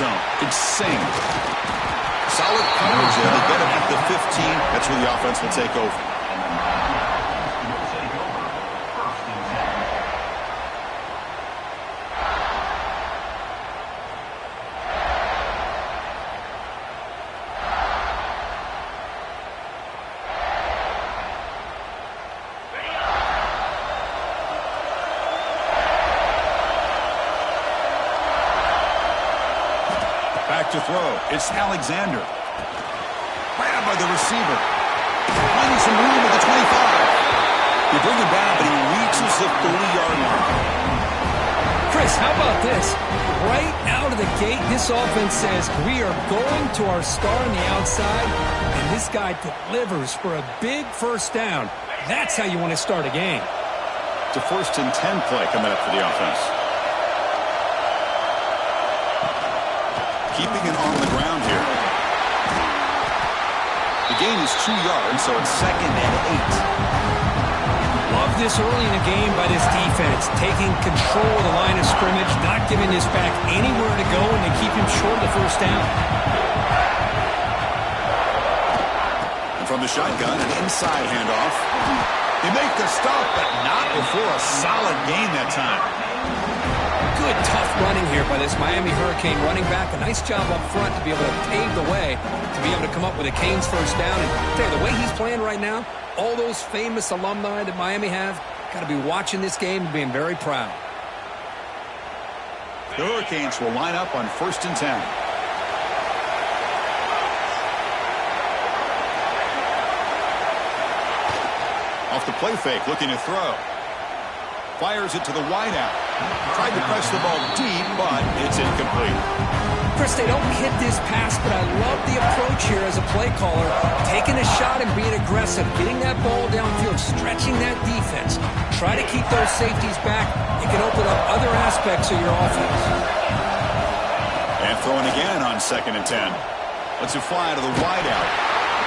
zone. Insane. Solid coverage there. They get him at the 15. That's where the offense will take over. Back to throw. It's Alexander. Grabbed by the receiver. Finding some room at the 25. You bring him down, but he reaches the 30-yard line. Chris, how about this? Right out of the gate, this offense says we are going to our star on the outside, and this guy delivers for a big first down. That's how you want to start a game. It's a 1st and 10 play coming up for the offense. Keeping it on the ground here. The gain is 2 yards, so it's 2nd and 8. Love this early in the game by this defense, taking control of the line of scrimmage, not giving this back anywhere to go, and they keep him short of the first down. And from the shotgun, an inside handoff. They make the stop, but not before a solid gain that time. Good, tough running here by this Miami Hurricane running back. A nice job up front to be able to pave the way, to be able to come up with a Canes first down. And I tell you, the way he's playing right now, all those famous alumni that Miami have, got to be watching this game and being very proud. The Hurricanes will line up on 1st and 10. Off the play fake, looking to throw. Fires it to the wideout. Tried to press the ball deep, but it's incomplete. Chris, they don't hit this pass, but I love the approach here as a play caller. Taking a shot and being aggressive, getting that ball downfield, stretching that defense. Try to keep those safeties back. It can open up other aspects of your offense. And throwing again on 2nd and 10. Lets it fly to the wideout.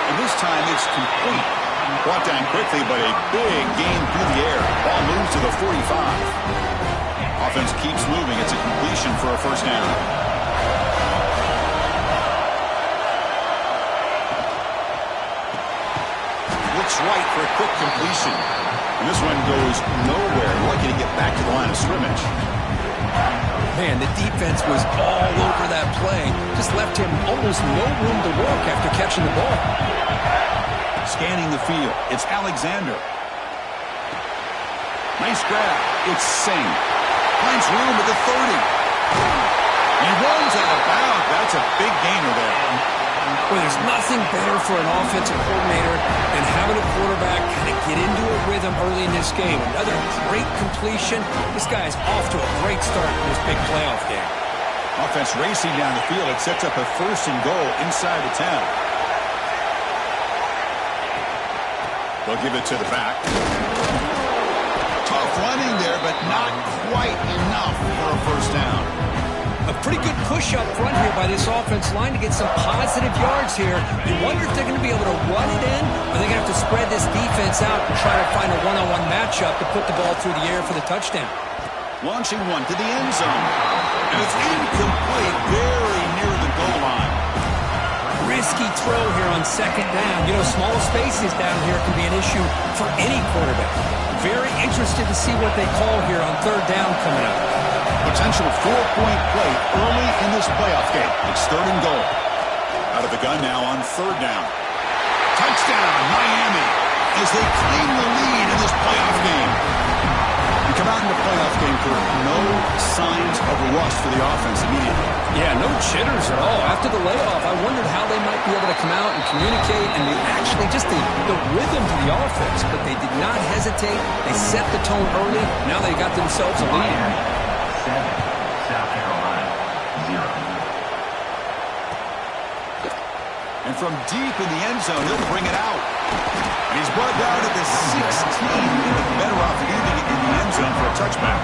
And this time it's complete. Brought down quickly, but a big gain through the air. Ball moves to the 45. Offense keeps moving. It's a completion for a first down. Looks right for a quick completion. And this one goes nowhere. Lucky to get back to the line of scrimmage. Man, the defense was all over that play. Just left him almost no room to work after catching the ball. Scanning the field. It's Alexander. Nice grab. It's Singh. Finds room at the 30. He runs out of bounds. That's a big gainer there. Well, there's nothing better for an offensive coordinator than having a quarterback kind of get into a rhythm early in this game. Another great completion. This guy is off to a great start in this big playoff game. Offense racing down the field. It sets up a 1st and goal inside the 10. They'll give it to the back. Tough running there, but not quite enough for a first down. A pretty good push up front here by this offense line to get some positive yards here. You wonder if they're going to be able to run it in, or they're going to have to spread this defense out and try to find a one-on-one matchup to put the ball through the air for the touchdown. Launching one to the end zone. And it's incomplete, very near the goal line. Risky throw here on 2nd down. You know, small spaces down here can be an issue for any quarterback. Very interested to see what they call here on 3rd down coming up. Potential 4-point play early in this playoff game. It's 3rd and goal. Out of the gun now on 3rd down. Touchdown, Miami, as they claim the lead in this playoff game. You come out in the playoff game for no signs of rust for the offense immediately. Yeah, no jitters at all. After the layoff, I wondered how they might be able to come out and communicate and actually just the rhythm to the offense. But they did not hesitate. They set the tone early. Now they got themselves a lead. 7, South Carolina, 0. And from deep in the end zone, he'll bring it out. And he's brought down at the 16. And the better off leaving it in the end zone for a touchback.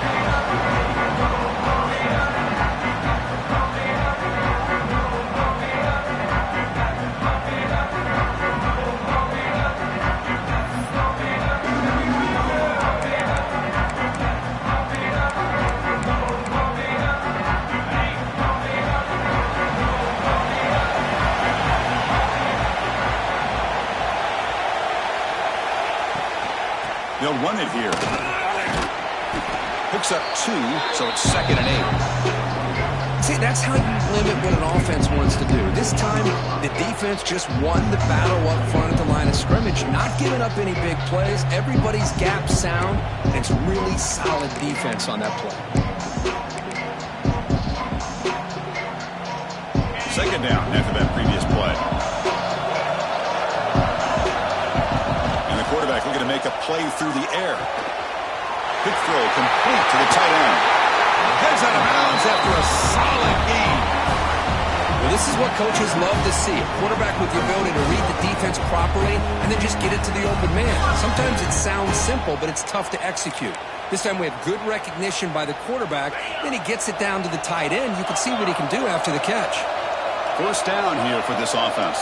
They'll run it here. Picks up 2, so it's 2nd and 8. See, that's how you limit what an offense wants to do. This time, the defense just won the battle up front at the line of scrimmage, not giving up any big plays. Everybody's gap sound, and it's really solid defense on that play. 2nd down after that previous play. And the quarterback looking to make a play through the air. Big throw complete to the tight end. Heads out of bounds after a solid game. Well, this is what coaches love to see. A quarterback with the ability to read the defense properly and then just get it to the open man. Sometimes it sounds simple, but it's tough to execute. This time we have good recognition by the quarterback. Then he gets it down to the tight end. You can see what he can do after the catch. 1st down here for this offense.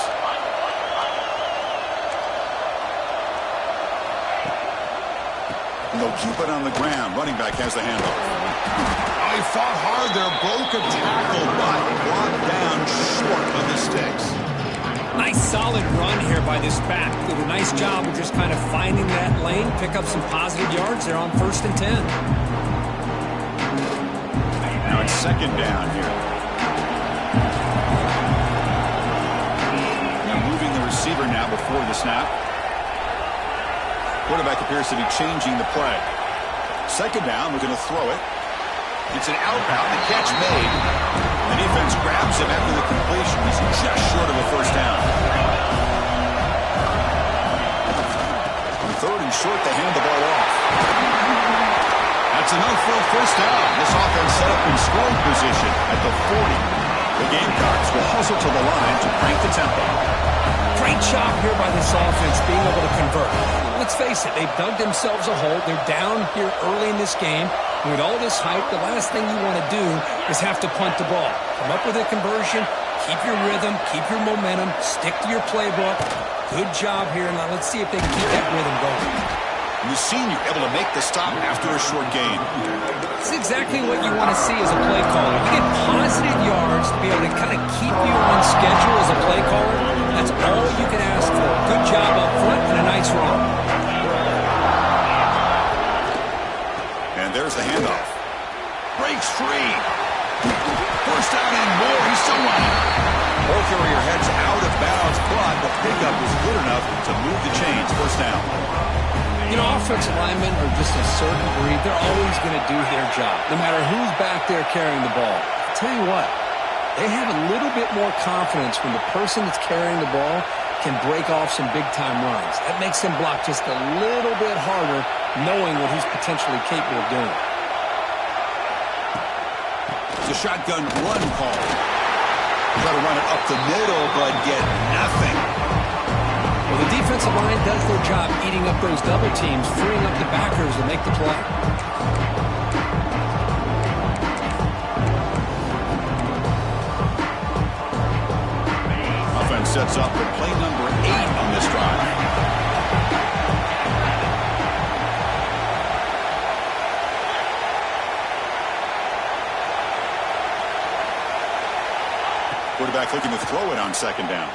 And they'll keep it on the ground. Running back has the handoff. He fought hard there, broke a tackle, but brought down short of the sticks. Nice solid run here by this back. Did a nice job of just kind of finding that lane, pick up some positive yards there on 1st and 10. Now it's 2nd down here. Now moving the receiver now before the snap. Quarterback appears to be changing the play. 2nd down, we're going to throw it. It's an out route, the catch made. The defense grabs him after the completion. He's just short of a 1st down. On 3rd and short, they hand the ball off. That's enough for a 1st down. This offense set up in scoring position at the 40. The Gamecocks will hustle to the line to crank the tempo. Great job here by this offense being able to convert. Let's face it, they've dug themselves a hole. They're down here early in this game. And with all this hype, the last thing you want to do is have to punt the ball. Come up with a conversion, keep your rhythm, keep your momentum, stick to your playbook. Good job here. Now let's see if they can keep that rhythm going. And the senior able to make the stop after a short gain. This is exactly what you want to see as a play caller. You get positive yards to be able to kind of keep you on schedule as a play caller. That's all you can ask for. Good job up front and a nice run. And there's the handoff. Breaks free. 1st down and more. He's still running. Ball carrier heads out of bounds, but the pickup was good enough to move the chains. 1st down. You know, offensive linemen are just a certain breed. They're always going to do their job, no matter who's back there carrying the ball. I'll tell you what, they have a little bit more confidence when the person that's carrying the ball can break off some big-time runs. That makes them block just a little bit harder, knowing what he's potentially capable of doing. It's a shotgun run call. Try to run it up the middle, but get nothing. Well, the defensive line does their job eating up those double teams, freeing up the backers to make the play. Offense sets up for play number 8 on this drive. Quarterback looking to throw it on 2nd down.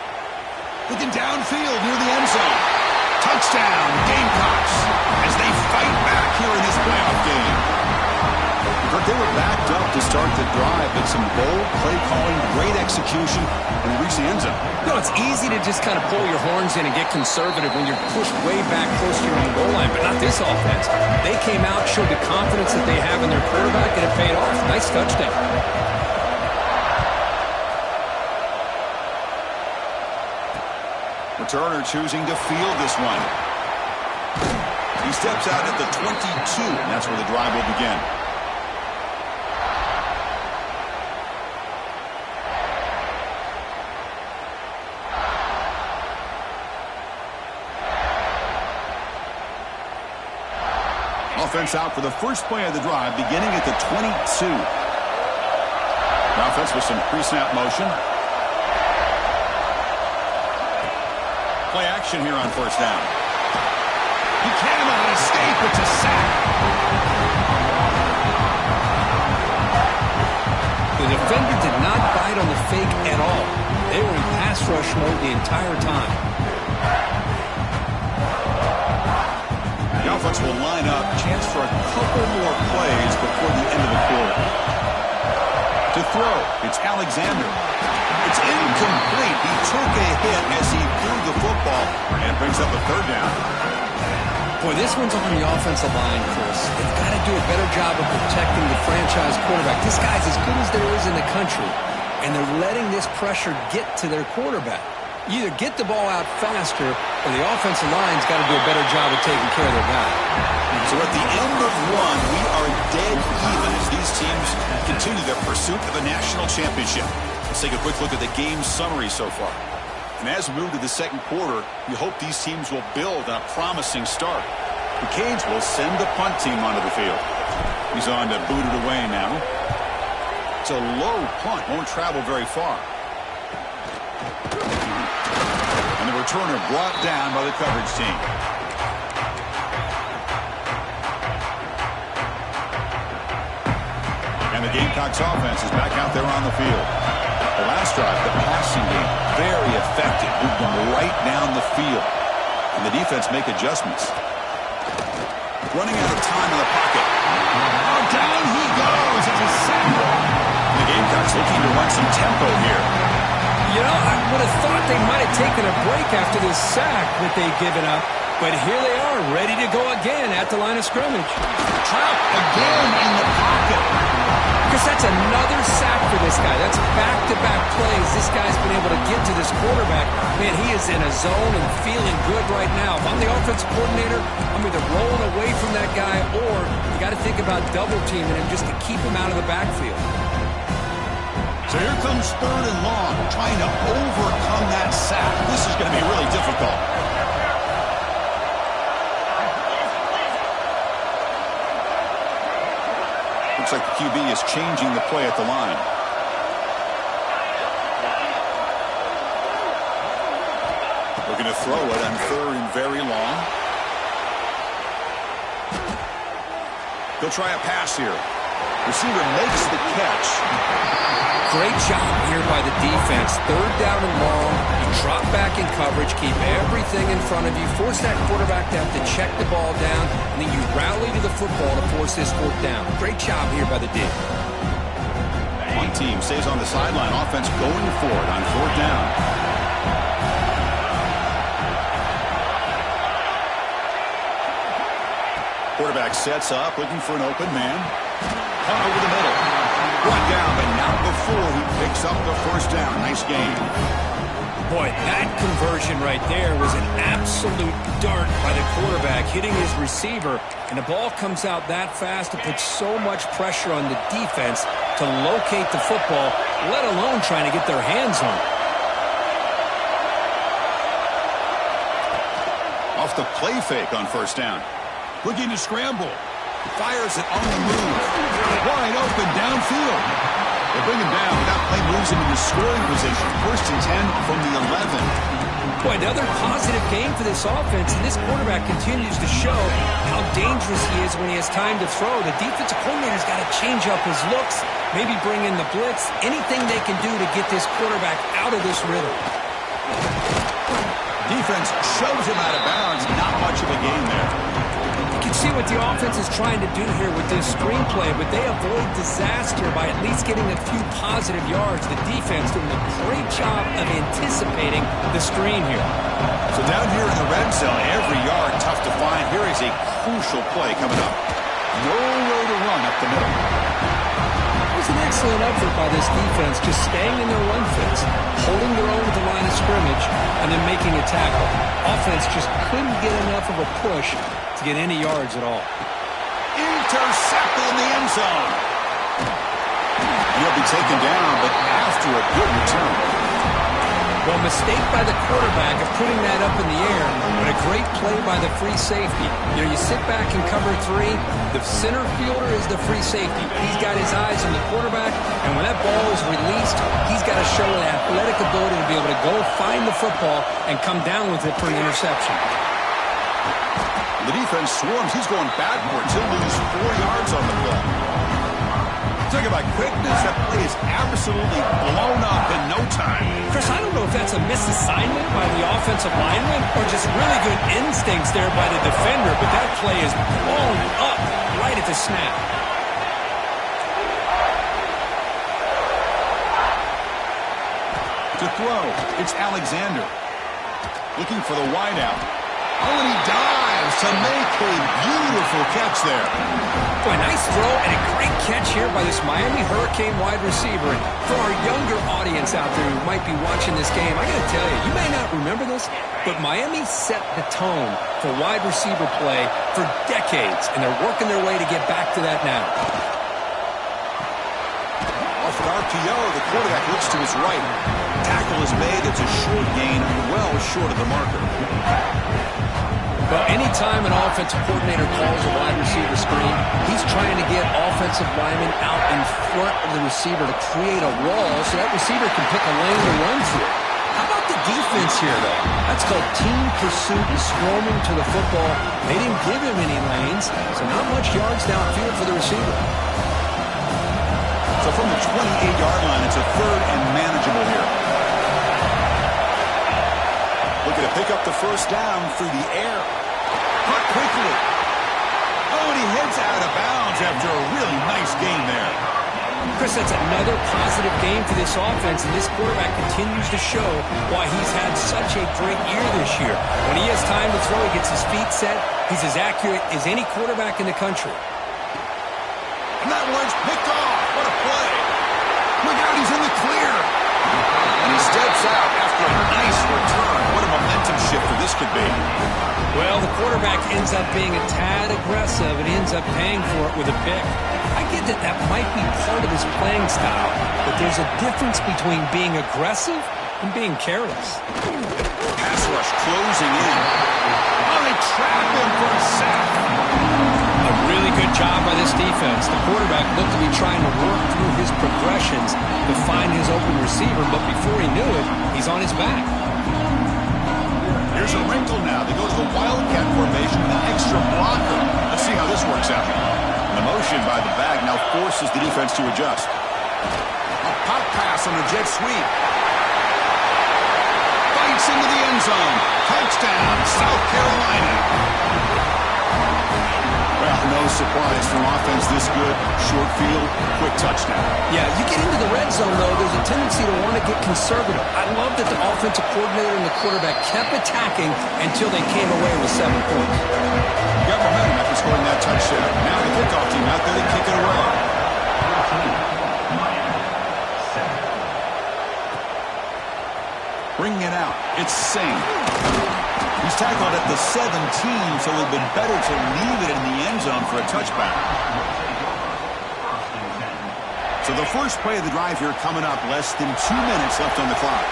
Looking downfield near the end zone. Touchdown, Gamecocks, as they fight back here in this playoff game. But they were backed up to start the drive, but some bold play calling, great execution, and reach the end zone. You know, it's easy to just kind of pull your horns in and get conservative when you're pushed way back close to your own goal line, but not this offense. They came out, showed the confidence that they have in their quarterback, and it paid off. Nice touchdown. Returner choosing to field this one. He steps out at the 22, and that's where the drive will begin. Offense out for the first play of the drive, beginning at the 22. The offense with some pre-snap motion. Play action here on 1st down. He cannot escape. It's a sack. The defender did not bite on the fake at all. They were in pass rush mode the entire time. The offense will line up. Chance for a couple more plays before the end of the quarter. To throw, it's Alexander. It's incomplete. He took a hit as he threw the football and brings up a third down. Boy, this one's on the offensive line, Chris. They've got to do a better job of protecting the franchise quarterback. This guy's as good as there is in the country, and they're letting this pressure get to their quarterback. You either get the ball out faster, or the offensive line's got to do a better job of taking care of their guy. So at the end of one, we are dead even as these teams continue their pursuit of a national championship. Let's take a quick look at the game summary so far. And as we move to the second quarter, you hope these teams will build on a promising start. The Canes will send the punt team onto the field. He's on to boot it away now. It's a low punt, won't travel very far. And the returner brought down by the coverage team. And the Gamecocks offense is back out there on the field. The last drive, the passing game, very effective. Moved them right down the field. And the defense make adjustments. Running out of time in the pocket. Oh, down he goes. It's a sack. The Gamecocks looking to run some tempo here. You know, I would have thought they might have taken a break after this sack that they've given up. But here they are, ready to go again at the line of scrimmage. Trapped again in the pocket. Because that's another sack for this guy. That's back-to-back plays. This guy's been able to get to this quarterback. Man, he is in a zone and feeling good right now. If I'm the offensive coordinator, I'm either rolling away from that guy or you got to think about double-teaming him just to keep him out of the backfield. So here comes third and long, trying to overcome that sack. This is going to be really difficult. Looks like the QB is changing the play at the line. Looking to throw it on third and very long. He'll try a pass here. Receiver makes the catch. Great job here by the defense. Third down and long. You drop back in coverage, keep everything in front of you, force that quarterback to have to check the ball down, and then you rally to the football to force this fourth down. Great job here by the D. One team stays on the sideline. Offense going for it on fourth down. Quarterback sets up, looking for an open man. Caught over the middle. Brought down, but not before he picks up the first down. Nice game. Boy, that conversion right there was an absolute dart by the quarterback, hitting his receiver, and the ball comes out that fast to put so much pressure on the defense to locate the football, let alone trying to get their hands on it. Off the play fake on first down. Looking to scramble. Fires it on the move. Wide open downfield. They bring him down. That play moves him into scoring position. First and 10 from the 11. Boy, another positive game for this offense, and this quarterback continues to show how dangerous he is when he has time to throw. The defensive coordinator's got to change up his looks, maybe bring in the blitz, anything they can do to get this quarterback out of this rhythm. Defense shoves him out of bounds. Not much of a gain there. You can see what the offense is trying to do here with this screenplay, but they avoid disaster by at least getting a few positive yards. The defense doing a great job of anticipating the screen here. So down here in the red zone, every yard tough to find. Here is a crucial play coming up. Nowhere to run up the middle. It was an excellent effort by this defense, just staying in their run fits, holding their own at the line of scrimmage, and then making a tackle. Offense just couldn't get enough of a push to get any yards at all. Intercepted in the end zone. He'll be taken down, but after a good return. Well, mistake by the quarterback of putting that up in the air, but a great play by the free safety. You know, you sit back and cover three. The center fielder is the free safety. He's got his eyes on the quarterback, and when that ball is released, he's got to show an athletic ability to be able to go find the football and come down with it for an interception. The defense swarms. He's going backwards. He'll lose 4 yards on the play. Talk about quickness. That play is absolutely blown up in no time. Chris, I don't know if that's a misassignment by the offensive lineman or just really good instincts there by the defender, but that play is blown up right at the snap. To throw, it's Alexander. Looking for the wideout. Oh, and he dives to make a beautiful catch there. Boy, nice throw and a great catch here by this Miami Hurricane wide receiver. And for our younger audience out there who might be watching this game, I got to tell you, you may not remember this, but Miami set the tone for wide receiver play for decades, and they're working their way to get back to that now. Off an RPO, the quarterback looks to his right. Tackle is made. It's a short gain, well short of the marker. Well, anytime an offensive coordinator calls a wide receiver screen, he's trying to get offensive linemen out in front of the receiver to create a wall so that receiver can pick a lane to run through. How about the defense here, though? That's called team pursuit and swarming to the football. They didn't give him any lanes, so not much yards downfield for the receiver. So from the 28-yard line, it's a third and manageable here. Looking to pick up the first down through the air. Caught quickly. Oh, and he heads out of bounds after a really nice game there. Chris, that's another positive game for this offense, and this quarterback continues to show why he's had such a great year this year. When he has time to throw, he gets his feet set. He's as accurate as any quarterback in the country. And that one's picked off. What a play. Look out, he's in the clear. And he steps out after a nice return. What a momentum shifter this could be. Well, the quarterback ends up being a tad aggressive and ends up paying for it with a pick. I get that that might be part of his playing style, but there's a difference between being aggressive and being careless. Pass rush closing in. Oh, they trap him for a sack. A really good job by this defense. The quarterback looked to be trying to work through his progressions to find his open receiver, but before he knew it, he's on his back. Here's a wrinkle now. They go to the Wildcat formation with an extra blocker. Let's see how this works out. The motion by the back now forces the defense to adjust. A pop pass on a jet sweep. Bites into the end zone. Touchdown, South Carolina. Well, no surprise from offense this good. Short field, quick touchdown. Yeah, you get into the red zone, though, there's a tendency to want to get conservative. I love that the offensive coordinator and the quarterback kept attacking until they came away with 7 points. Got momentum after scoring that touchdown. Now the kickoff team out there to kick it away. Bringing it out. It's Singh. He's tackled at the 17, so it would have been better to leave it in the end zone for a touchback. So the first play of the drive here coming up, less than 2 minutes left on the clock.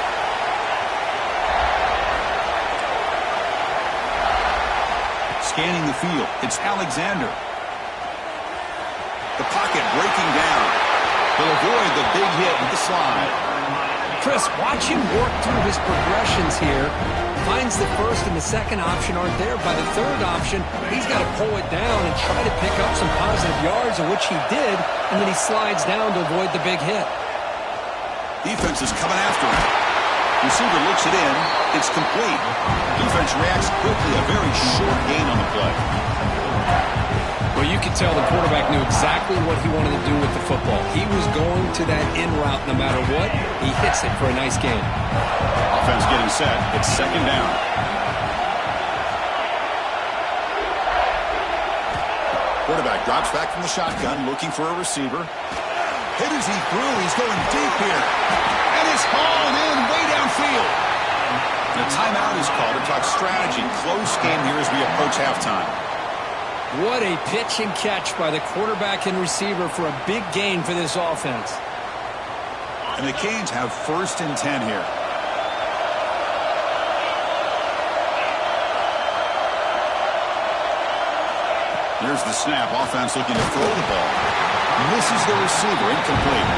Scanning the field, it's Alexander. The pocket breaking down. He'll avoid the big hit with the slide. Chris, watch him work through his progressions here. Finds the first and the second option aren't there. By the third option, he's got to pull it down and try to pick up some positive yards, of which he did, and then he slides down to avoid the big hit. Defense is coming after him. Receiver looks it in. It's complete. Defense reacts quickly. A very short gain on the play. Well, you could tell the quarterback knew exactly what he wanted to do with the football. He was going to that in route no matter what. He hits it for a nice gain. Offense getting set. It's second down. Quarterback drops back from the shotgun, looking for a receiver. Hit as he threw. He's going deep here. And it's hauled in way downfield. And a timeout is called to talk strategy. Close game here as we approach halftime. What a pitch and catch by the quarterback and receiver for a big gain for this offense. And the Canes have first and 10 here. Here's the snap. Offense looking to throw the ball. Misses the receiver. Incomplete.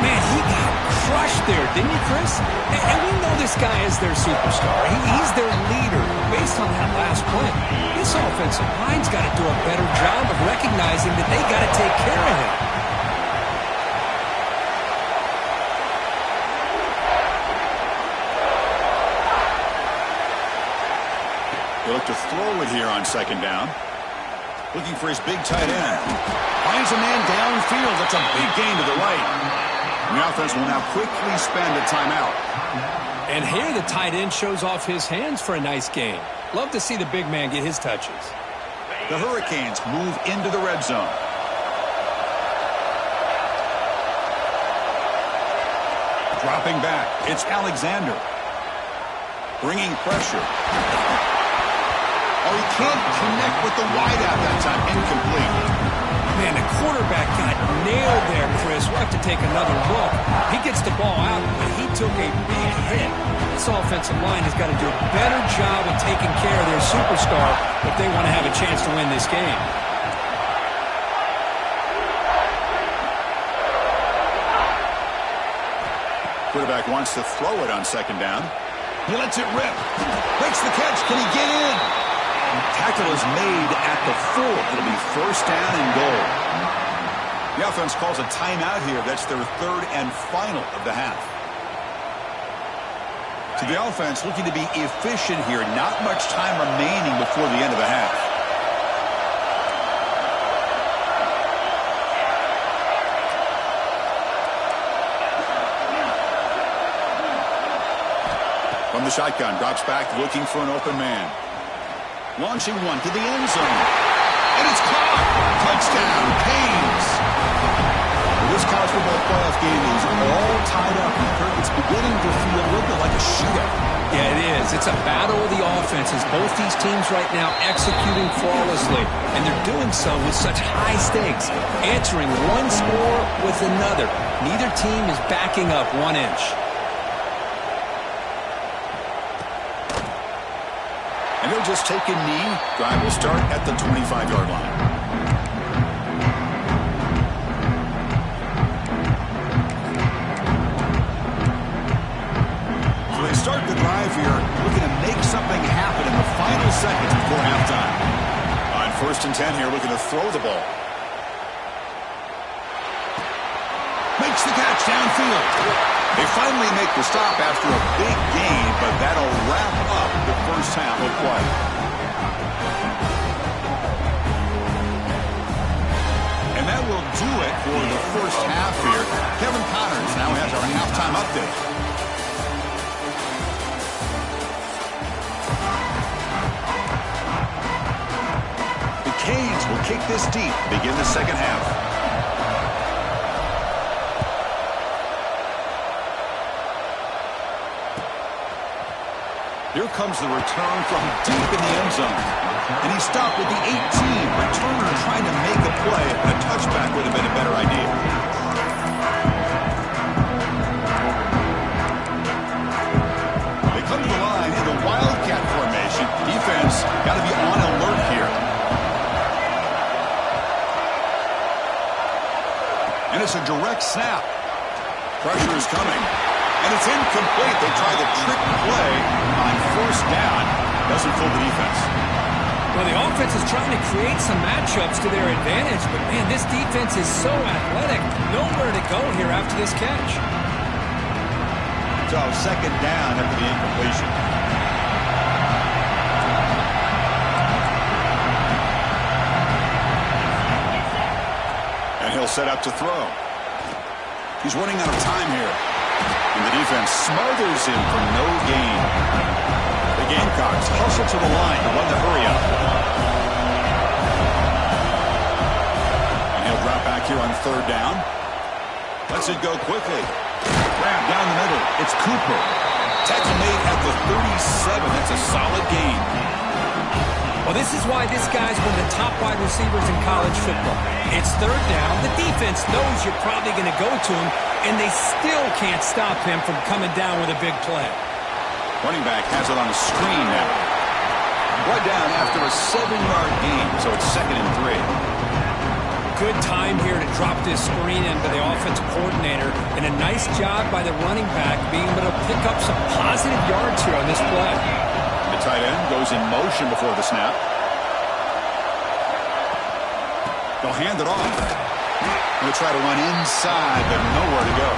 Man, he got crushed there, didn't he, Chris? And we know this guy is their superstar. He's their leader. Based on that last play, this offensive line's got to do a better job of recognizing that they got to take care of him. He'll look to throw it here on second down. Looking for his big tight end. Finds a man downfield. That's a big gain to the right. And the offense will now quickly spend a timeout. And here the tight end shows off his hands for a nice gain. Love to see the big man get his touches. The Hurricanes move into the red zone. Dropping back, it's Alexander. Bringing pressure. Oh, he can't connect with the wideout that time. Incomplete. Man, the quarterback got nailed there, Chris. We'll have to take another look. He gets the ball out, but he took a big hit. This offensive line has got to do a better job of taking care of their superstar if they want to have a chance to win this game. Quarterback wants to throw it on second down. He lets it rip. Breaks the catch. Can he get in? Tackle is made at the 4. It'll be first down and goal. The offense calls a timeout here. That's their third and final of the half. To the offense, looking to be efficient here. Not much time remaining before the end of the half. From the shotgun, drops back, looking for an open man. Launching one to the end zone. And it's caught! Touchdown, Canes! Well, this college football playoff game is all tied up. It's beginning to feel a little bit like a shootout. Yeah, it is. It's a battle of the offenses. Both these teams right now executing flawlessly. And they're doing so with such high stakes. Answering one score with another. Neither team is backing up 1 inch. And he'll just take a knee. Drive will start at the 25-yard line. So they start the drive here, looking to make something happen in the final seconds before halftime. On 1st and 10 here, looking to throw the ball. Makes the catch downfield. They finally make the stop after a big gain, but that'll wrap up the first half of play. And that will do it for the first half here. Kevin Connors now has our halftime update. The Canes will kick this deep, begin the second half. Here comes the return from deep in the end zone. And he stopped with the 18. Returner trying to make a play. A touchback would have been a better idea. They come to the line in the Wildcat formation. Defense got to be on alert here. And it's a direct snap. Pressure is coming. And it's incomplete. They try the trick play on 1st down. Doesn't fool the defense. Well, the offense is trying to create some matchups to their advantage, but, man, this defense is so athletic. Nowhere to go here after this catch. So, second down after the incompletion. And he'll set up to throw. He's running out of time here. And the defense smothers him for no gain. The Gamecocks hustle to the line to run the hurry up. And he'll drop back here on 3rd down. Lets it go quickly. Grab down the middle. It's Cooper. Tackle made at the 37. That's a solid gain. Well, this is why this guy's one of the top wide receivers in college football. It's 3rd down. The defense knows you're probably going to go to him, and they still can't stop him from coming down with a big play. Running back has it on a screen now. Brought down after a 7-yard gain, so it's 2nd and 3. Good time here to drop this screen in by the offensive coordinator, and a nice job by the running back being able to pick up some positive yards here on this play. The tight end goes in motion before the snap. They'll hand it off. They'll try to run inside, but nowhere to go.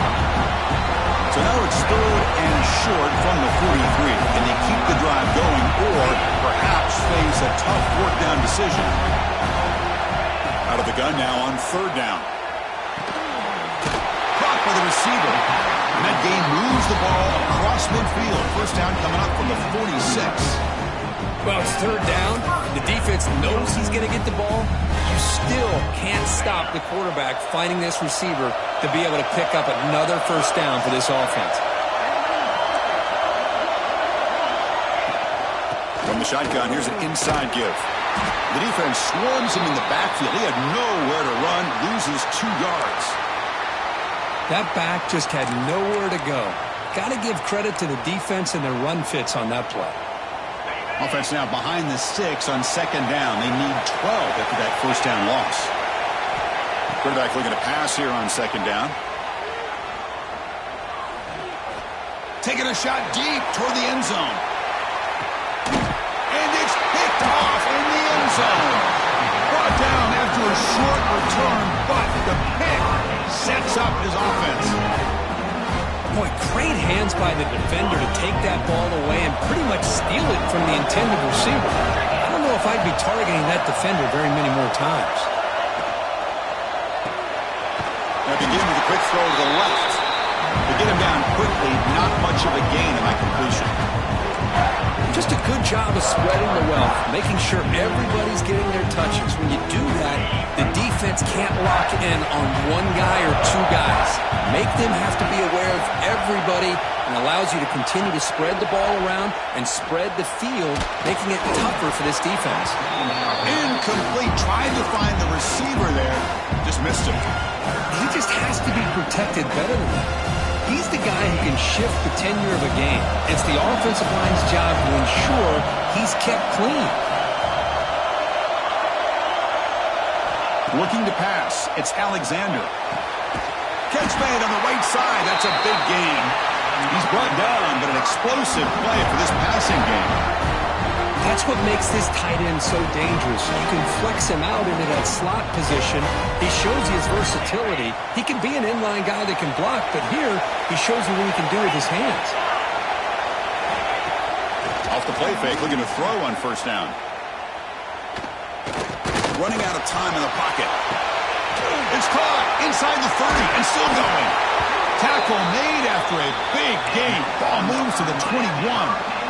So now it's 3rd and short from the 43. Can they keep the drive going or perhaps decision. Out of the gun now on third down. Caught by the receiver. And that game moves the ball across midfield. First down coming up from the 46. Well, it's third down. The defense knows he's going to get the ball. You still can't stop the quarterback finding this receiver to be able to pick up another first down for this offense. From the shotgun, here's an inside give. The defense swarms him in the backfield. He had nowhere to run, loses 2 yards. That back just had nowhere to go. Got to give credit to the defense and their run fits on that play. Offense now behind the 6 on second down. They need 12 after that first down loss. Quarterback looking to pass here on second down. Taking a shot deep toward the end zone. And it's picked off in the end zone. Brought down after a short return, but the pick sets up his offense. Boy, great hands by the defender to take that ball away and pretty much steal it from the intended receiver. I don't know if I'd be targeting that defender very many more times. Now begin with a quick throw to the left. To get him down quickly, not much of a gain in that completion. Just a good job of spreading the wealth, making sure everybody's getting their touches. When you do that, the defense can't lock in on one guy or 2 guys. Make them have to be aware of everybody and allows you to continue to spread the ball around and spread the field, making it tougher for this defense. Incomplete. Tried to find the receiver there. Just missed him. He just has to be protected better than that. He's the guy who can shift the tenure of a game. It's the offensive line's job to ensure he's kept clean. Looking to pass. It's Alexander. Catch made on the right side. That's a big gain. He's brought down, but an explosive play for this passing game. That's what makes this tight end so dangerous. You can flex him out into that slot position. He shows you his versatility. He can be an inline guy that can block, but here he shows you what he can do with his hands. Off the play fake, looking to throw on first down. Running out of time in the pocket. It's caught inside the 30 and still going. Tackle made after a big gain. Ball moves to the 21.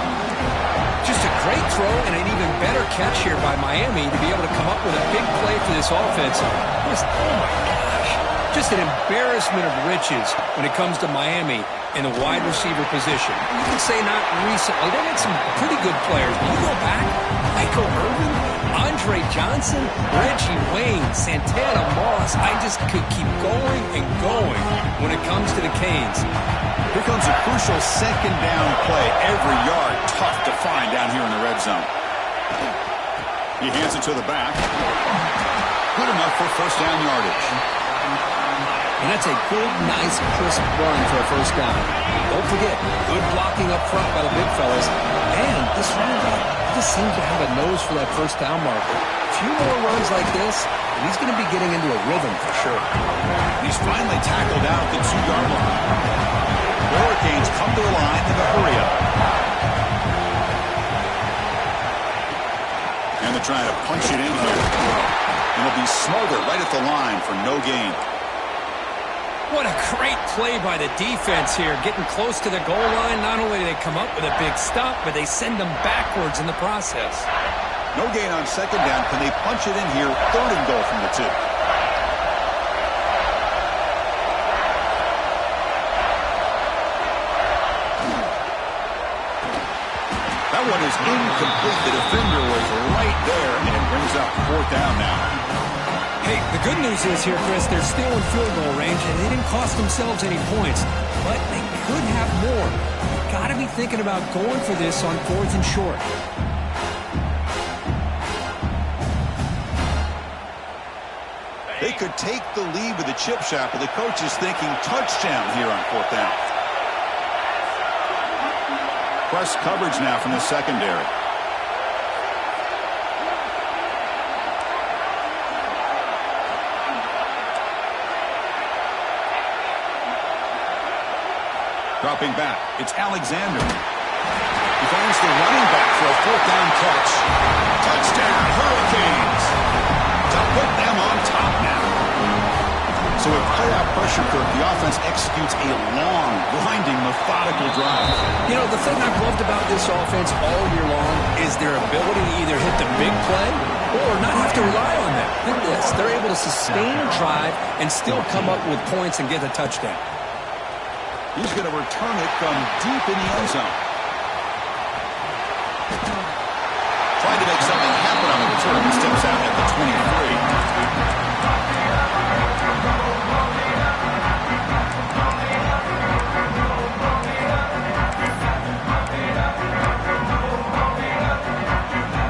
Just a great throw and an even better catch here by Miami to be able to come up with a big play for this offense. Just, oh my gosh, just an embarrassment of riches when it comes to Miami in the wide receiver position. You can say not recently. They had some pretty good players. You go back, Michael Irvin, Andre Johnson, Reggie Wayne, Santana Moss. I just could keep going and going when it comes to the Canes. Here comes a crucial second down play. Every yard tough to find down here in the red zone. He hands it to the back. Good enough for first down yardage. And that's a good, nice, crisp run for a first down. Don't forget, good blocking up front by the big fellas. And this running back just seems to have a nose for that first down marker. A few more runs like this, and he's going to be getting into a rhythm for sure. He's finally tackled out the 2-yard line. The Hurricanes come to the line in a hurry up. And they're trying to punch it in here. And it'll be Smother right at the line for no gain. What a great play by the defense here. Getting close to the goal line, not only do they come up with a big stop, but they send them backwards in the process. No gain on second down. Can they punch it in here? Third and goal from the 2. That one is incomplete. The defender was right there, and it brings up fourth down now. Hey, the good news is here, Chris, they're still in field goal range, and they didn't cost themselves any points, but they could have more. You've got to be thinking about going for this on 4th and short. They could take the lead with the chip shot, but the coach is thinking touchdown here on 4th down. Press coverage now from the secondary. Dropping back, it's Alexander. He finds the running back for a 4th down catch. Touchdown, Hurricanes! put them on top now. So with playoff pressure, Kirk, the offense executes a long, grinding, methodical drive. You know, the thing I've loved about this offense all year long is their ability to either hit the big play or not have to rely on that. Look at this. They're able to sustain a drive and still come up with points and get a touchdown. He's going to return it from deep in the end zone. Trying to make something happen on the return. He steps out at the 23.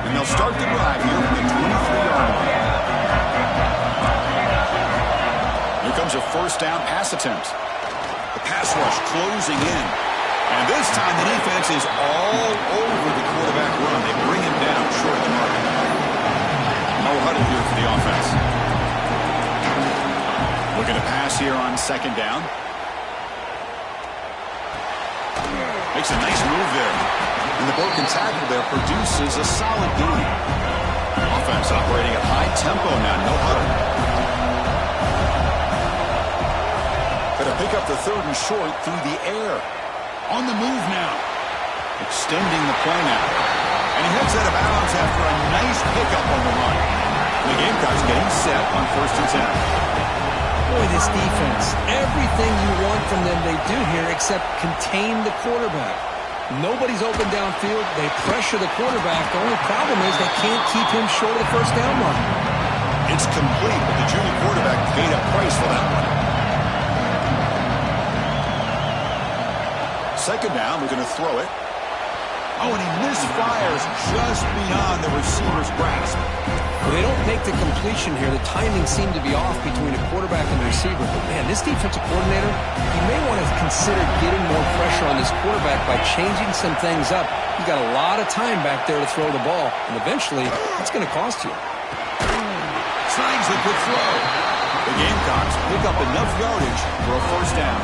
And they'll start the drive here from the 23-yard line. Here comes a first down pass attempt. The pass rush closing in. And this time the defense is all over the quarterback run. They bring him down short of the mark. No huddle here for the offense. Looking to pass here on second down. Makes a nice move there. And the broken tackle there produces a solid gain. Offense operating at high tempo now. No huddle. Going to pick up the third and short through the air. On the move now. Extending the play now. And he heads out of bounds after a nice pickup on the run. The Gamecocks getting set on 1st and 10. Boy, this defense, everything you want from them they do here except contain the quarterback. Nobody's open downfield. They pressure the quarterback. The only problem is they can't keep him short of the first down line. It's complete, but the junior quarterback paid a price for that one. Second down, we're going to throw it. Oh, and he misfires just beyond the receiver's grasp. Well, they don't make the completion here. The timing seemed to be off between the quarterback and the receiver. But, man, this defensive coordinator, he may want to consider getting more pressure on this quarterback by changing some things up. He's got a lot of time back there to throw the ball, and eventually it's going to cost you. Slangs the good throw. The Gamecocks pick up enough yardage for a first down.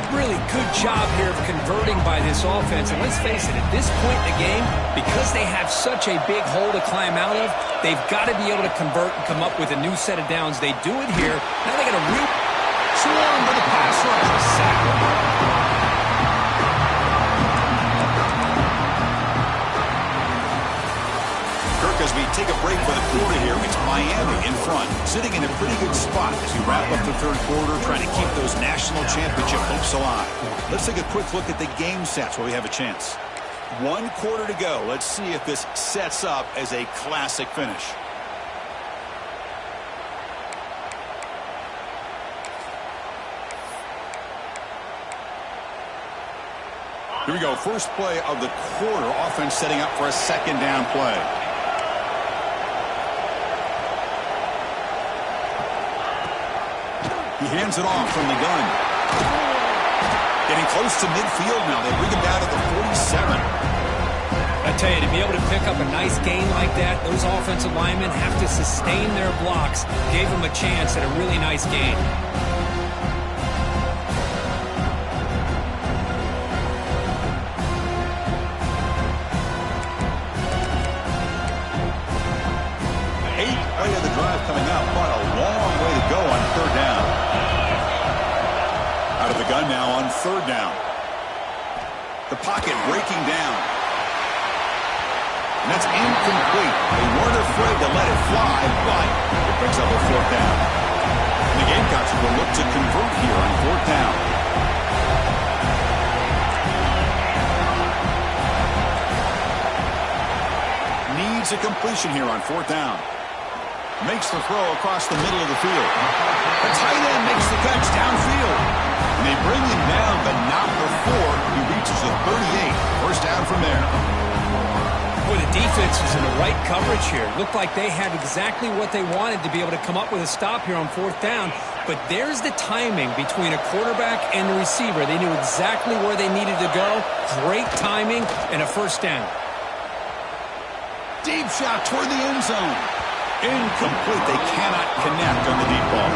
Really good job here of converting by this offense. And let's face it, at this point in the game, because they have such a big hole to climb out of, they've got to be able to convert and come up with a new set of downs. They do it here. Now they got a real swarm with the pass rush. Sack. Kirk, as we take a break for the quarter here, it's Miami in front, sitting in a pretty good spot as we wrap up the third quarter, trying to keep those national championship hopes alive. Let's take a quick look at the game sets where we have a chance. 1 quarter to go. Let's see if this sets up as a classic finish. Here we go. First play of the quarter. Offense setting up for a second down play. He hands it off from the gun. Getting close to midfield now. They bring him down to the 47. I tell you, to be able to pick up a nice gain like that, those offensive linemen have to sustain their blocks. Gave him a chance at a really nice gain. Play of the drive coming up, but a long way to go on third down. Out of the gun now on third down. The pocket breaking down. And that's incomplete. They weren't afraid to let it fly, but it brings up a fourth down. And the Gamecocks will look to convert here on fourth down. Needs a completion here on fourth down. Makes the throw across the middle of the field. The tight end makes the catch downfield. And they bring him down, but not before he reaches the 38. First down from there. Boy, the defense is in the right coverage here. Looked like they had exactly what they wanted to be able to come up with a stop here on fourth down. But there's the timing between a quarterback and the receiver. They knew exactly where they needed to go. Great timing and a first down. Deep shot toward the end zone. Incomplete. They cannot connect on the deep ball.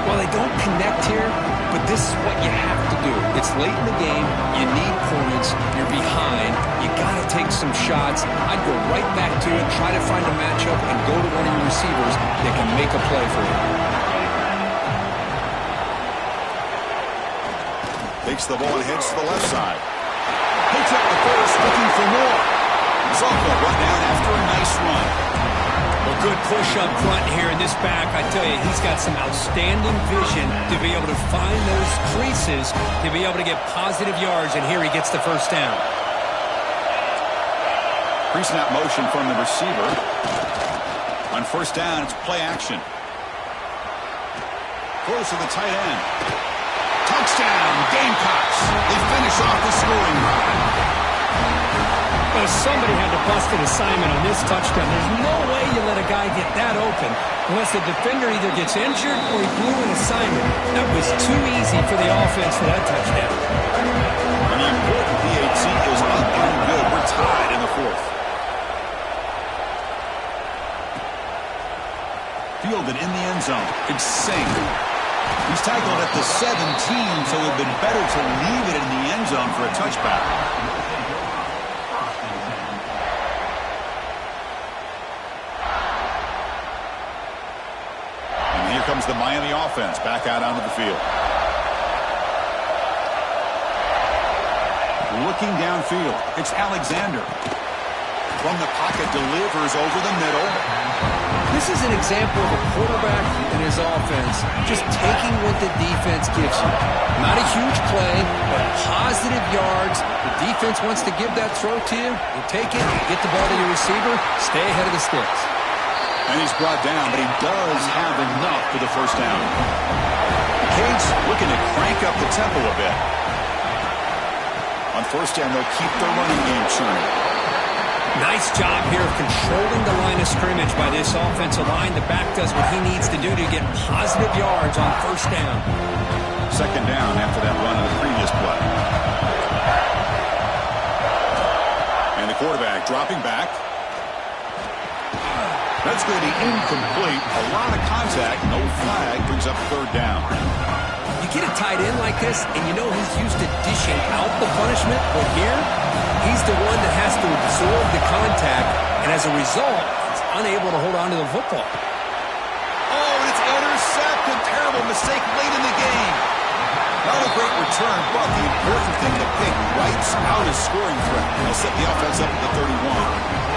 Well, they don't connect here, but this is what you have to do. It's late in the game. You need points. You're behind. You got to take some shots. I'd go right back to it, try to find a matchup, and go to one of your receivers that can make a play for you. Takes the ball and heads to the left side. Picks up the first, looking for more. He's off the run down after a nice run. Well, good push up front here in this back. I tell you, he's got some outstanding vision to be able to find those creases, to be able to get positive yards, and here he gets the first down. Pre-snap motion from the receiver. On first down, it's play action. Close to the tight end. Touchdown, Gamecocks. They finish off the scoring drive. Well, somebody had to bust an assignment on this touchdown. There's no way you let a guy get that open unless the defender either gets injured or he blew an assignment. That was too easy for the offense for that touchdown. And the important PAT is up and good. We're tied in the fourth. Fielded in the end zone. It's Singh. He's tackled at the 17, so it would have been better to leave it in the end zone for a touchback. Comes the Miami offense back out onto the field. Looking downfield, it's Alexander. From the pocket, delivers over the middle. This is an example of a quarterback and his offense just taking what the defense gives you. Not a huge play, but positive yards. The defense wants to give that throw to you. You take it, get the ball to your receiver, stay ahead of the sticks. And he's brought down, but he does have enough for the first down. Canes looking to crank up the tempo a bit. On first down, they'll keep their running game churning. Nice job here of controlling the line of scrimmage by this offensive line. The back does what he needs to do to get positive yards on first down. Second down after that run of the previous play. And the quarterback dropping back. That's going to be incomplete. A lot of contact. No flag. Brings up third down. You get a tight end like this, and you know he's used to dishing out the punishment. But here, he's the one that has to absorb the contact. And as a result, he's unable to hold on to the football. Oh, and it's intercepted. Terrible mistake late in the game. Not a great return, but the important thing, the pick wipes out his scoring threat. He'll set the offense up at the 31.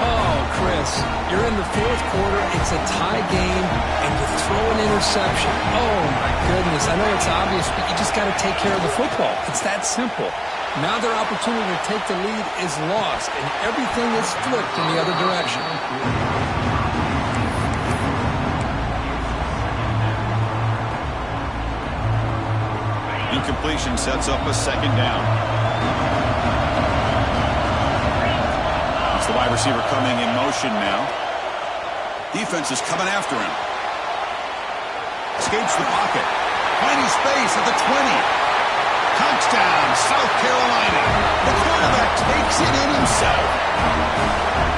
Oh, Chris, you're in the fourth quarter. It's a tie game, and you throw an interception. Oh, my goodness. I know it's obvious, but you just got to take care of the football. It's that simple. Now their opportunity to take the lead is lost, and everything is flipped in the other direction. Incompletion sets up a second down. The wide receiver coming in motion now. Defense is coming after him. Escapes the pocket. Finding space at the 20. Touchdown, South Carolina. The quarterback takes it in himself.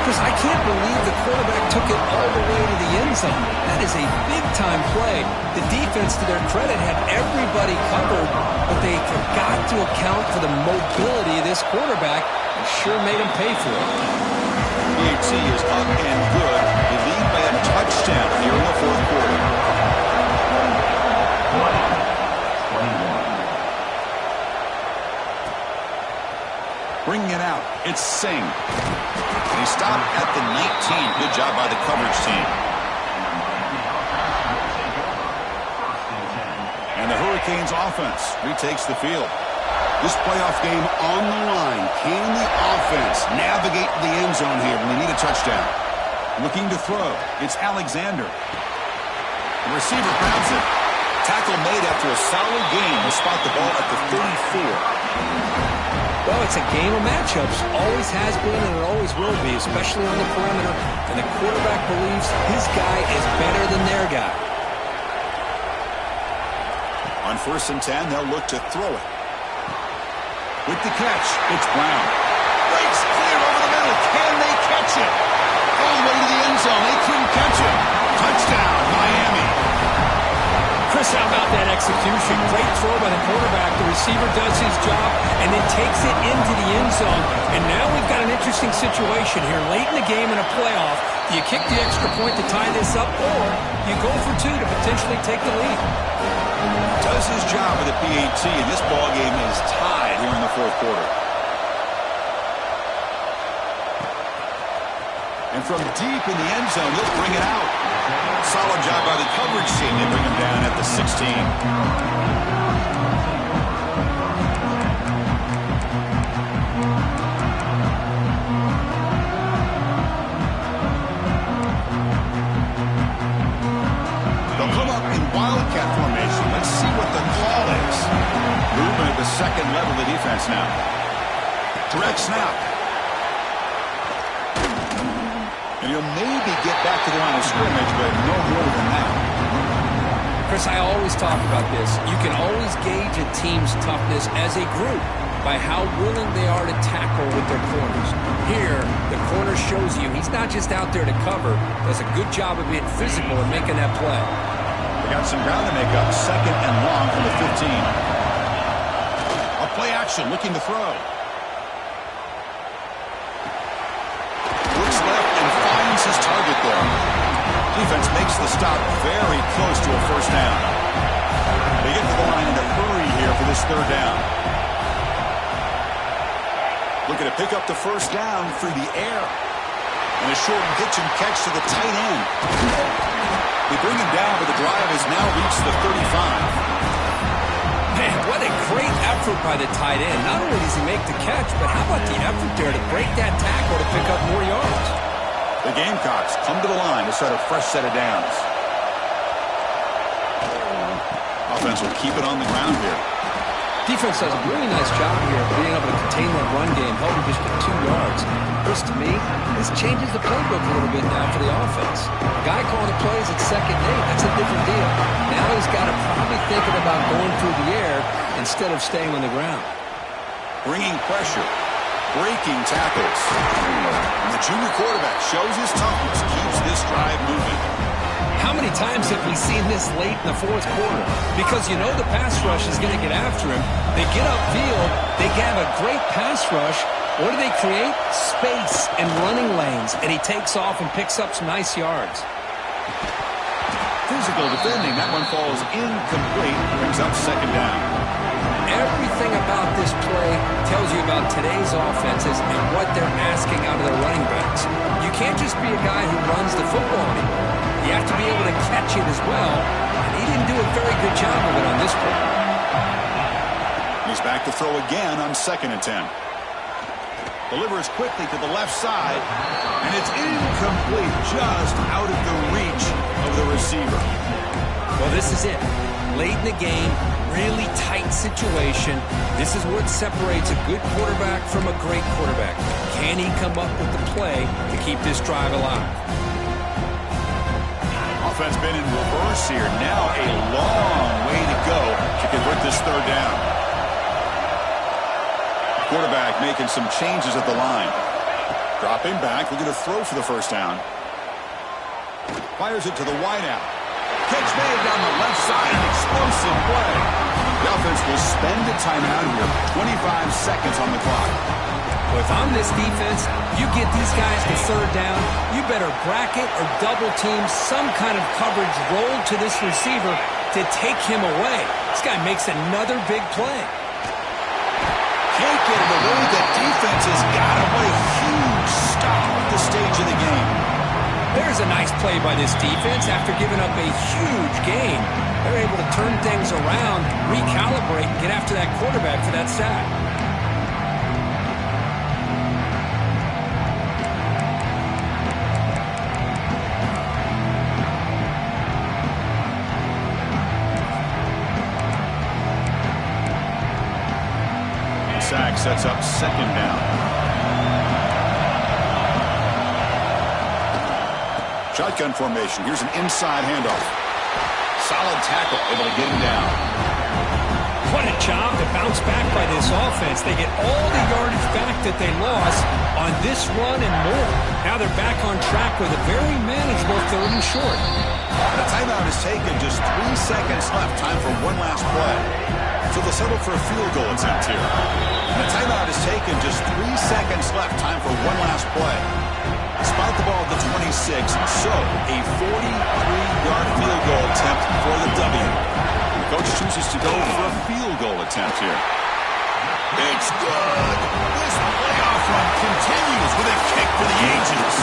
Chris, I can't believe the quarterback took it all the way to the end zone. That is a big-time play. The defense, to their credit, had everybody covered, but they forgot to account for the mobility of this quarterback. It sure made him pay for it. PAT is up and good. They lead by a touchdown here in the fourth quarter. 21. Bringing it out, it's Singh. And he stopped at the 19. Good job by the coverage team. And the Hurricanes offense retakes the field. This playoff game on the line. Can the offense navigate the end zone here when they need a touchdown? Looking to throw. It's Alexander. The receiver grabs it. Tackle made after a solid game. Will spot the ball at the 34. Well, it's a game of matchups. Always has been and it always will be, especially on the perimeter. And the quarterback believes his guy is better than their guy. On first and 10, they'll look to throw it. With the catch, it's Brown. Breaks clear over the middle. Can they catch it? All the way to the end zone. They couldn't catch it. Touchdown, Miami. How about that execution? Great throw by the quarterback. The receiver does his job and then takes it into the end zone. And now we've got an interesting situation here. Late in the game in a playoff, do you kick the extra point to tie this up, or you go for two to potentially take the lead? Does his job with the PAT, and this ball game is tied here in the fourth quarter. And from deep in the end zone, he'll bring it out. Solid job by the coverage team. They bring him down at the 16. They'll come up in wildcat formation. Let's see what the call is. Movement at the second level of the defense now. Direct snap. And he'll maybe get back to the line of scrimmage, but no more than that. Chris, I always talk about this. You can always gauge a team's toughness as a group by how willing they are to tackle with their corners. Here, the corner shows you he's not just out there to cover, does a good job of being physical and making that play. They got some ground to make up. Second and long from the 15. A play action, looking to throw. Looks left and finds his target there. Defense makes the stop very close to a first down. They get to the line in a hurry here for this third down. Looking to pick up the first down through the air. And a short pitch and catch to the tight end. They bring him down, but the drive has now reached the 35. Man, what a great effort by the tight end. Not only does he make the catch, but how about the effort there to break that tackle to pick up more yards? The Gamecocks come to the line to set a fresh set of downs. Offense will keep it on the ground here. Defense does a really nice job here of being able to contain that run game, held him just to 2 yards. Chris, to me, this changes the playbook a little bit now for the offense. Guy calling the plays at 2nd and 8, that's a different deal. Now he's got to probably thinking about going through the air instead of staying on the ground. Bringing pressure, breaking tackles. And the junior quarterback shows his toughness, keeps this drive moving. How many times have we seen this late in the fourth quarter? Because you know the pass rush is going to get after him. They get upfield. They have a great pass rush. What do they create? Space and running lanes. And he takes off and picks up some nice yards. Physical defending. That one falls incomplete. Brings up second down. Everything about this play tells you about today's offenses and what they're asking out of their running backs. You can't just be a guy who runs the football anymore. You have to be able to catch it as well, and he didn't do a very good job of it on this play. He's back to throw again on 2nd and 10. Delivers quickly to the left side, and it's incomplete, just out of the reach of the receiver. Well, this is it. Late in the game, really tight situation. This is what separates a good quarterback from a great quarterback. Can he come up with the play to keep this drive alive? Offense been in reverse here. Now a long way to go to convert this third down. Quarterback making some changes at the line. Dropping back, looking to throw for the first down. Fires it to the wideout. Catch made down the left side. An explosive play. The offense will spend a timeout here. 25 seconds on the clock. Well, if I'm this defense, you get these guys to third down, you better bracket or double team some kind of coverage rolled to this receiver to take him away. This guy makes another big play. Can't get it away. The defense has got him. What a huge stop at this stage of the game. There's a nice play by this defense after giving up a huge gain. They're able to turn things around, recalibrate, and get after that quarterback for that sack. Sack sets up second down. Shotgun formation. Here's an inside handoff. Solid tackle, able to get him down. What a job to bounce back by this offense. They get all the yardage back that they lost on this run and more. Now they're back on track with a very manageable 3rd and short. The timeout is taken. Just 3 seconds left. Time for one last play. So they'll settle for a field goal attempt here. And the timeout is taken. Just 3 seconds left. Time for one last play. Spot the ball at the 26. So a 43-yard field goal attempt for the W. The coach chooses to go for a field goal attempt here. It's good. This playoff run continues with a kick for the ages.